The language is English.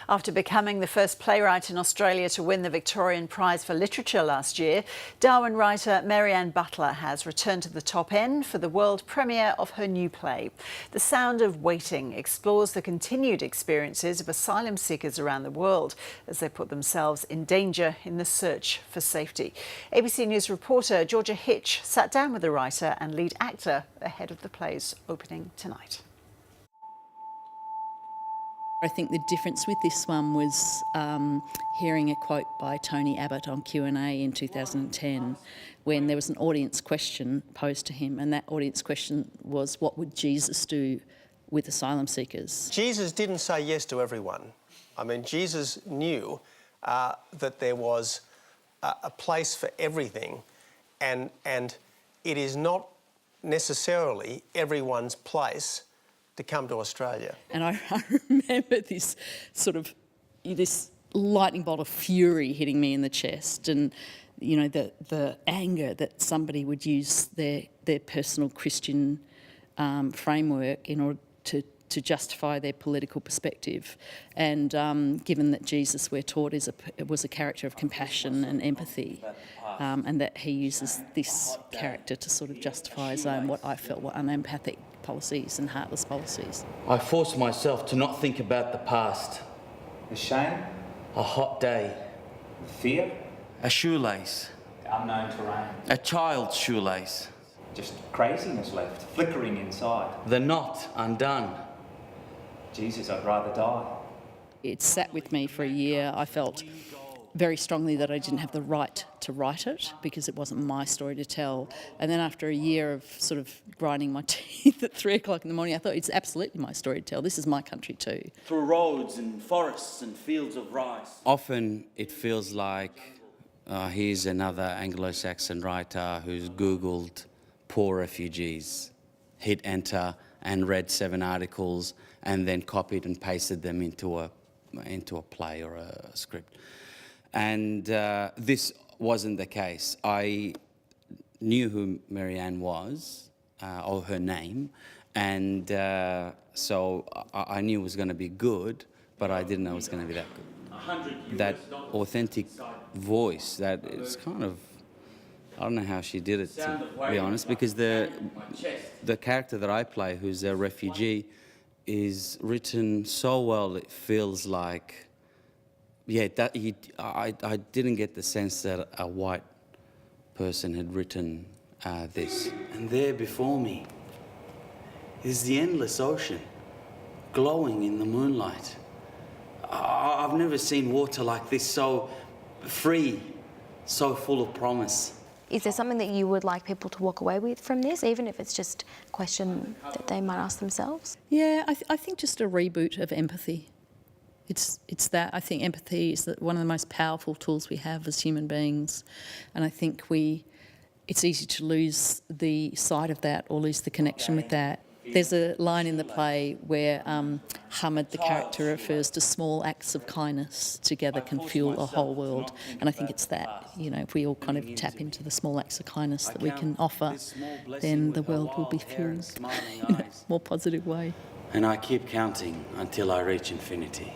After becoming the first playwright in Australia to win the Victorian Prize for Literature last year, Darwin writer Mary Anne Butler has returned to the top end for the world premiere of her new play. The Sound of Waiting explores the continued experiences of asylum seekers around the world as they put themselves in danger in the search for safety. ABC News reporter Georgia Hitch sat down with the writer and lead actor ahead of the play's opening tonight. I think the difference with this one was hearing a quote by Tony Abbott on Q&A in 2010 when there was an audience question posed to him, and that audience question was, what would Jesus do with asylum seekers? Jesus didn't say yes to everyone. I mean, Jesus knew that there was a place for everything, and it is not necessarily everyone's place to come to Australia. And I remember this lightning bolt of fury hitting me in the chest, and you know, the anger that somebody would use their personal Christian framework in order to justify their political perspective. And given that Jesus, we're taught, was a character of compassion and empathy, and that he uses this character to sort of justify his own, what I felt were unempathic policies and heartless policies. I forced myself to not think about the past. The shame, A hot day, the fear, a shoelace, the unknown terrain, a child's shoelace, just craziness left, flickering inside. the knot undone. Jesus, I'd rather die. It sat with me for a year. I felt very strongly that I didn't have the right to write it because it wasn't my story to tell. And then after a year of sort of grinding my teeth at 3 o'clock in the morning, I thought, it's absolutely my story to tell. This is my country too. Through roads and forests and fields of rice. Often it feels like here's another Anglo-Saxon writer who's Googled poor refugees, hit enter and read 7 articles and then copied and pasted them into a play or a script. And this wasn't the case. I knew who Mary Anne was, or her name, and so I knew it was going to be good, but I didn't know it was going to be that good. That authentic voice, that is kind of, I don't know how she did it, to be honest, because the character that I play, who's a refugee, is written so well it feels like, yeah, I didn't get the sense that a white person had written this. And there before me is the endless ocean, glowing in the moonlight. I've never seen water like this, so free, so full of promise. Is there something that you would like people to walk away with from this, even if it's just a question that they might ask themselves? Yeah, I think just a reboot of empathy. It's that. I think empathy is one of the most powerful tools we have as human beings, and I think it's easy to lose the sight of that or lose the connection with that. There's a line in the play where Hamid, the character, refers to small acts of kindness together can fuel a whole world, and I think it's that. You know, if we all kind of tap into the small acts of kindness that we can offer, then the world will be filled in a more positive way. And I keep counting until I reach infinity.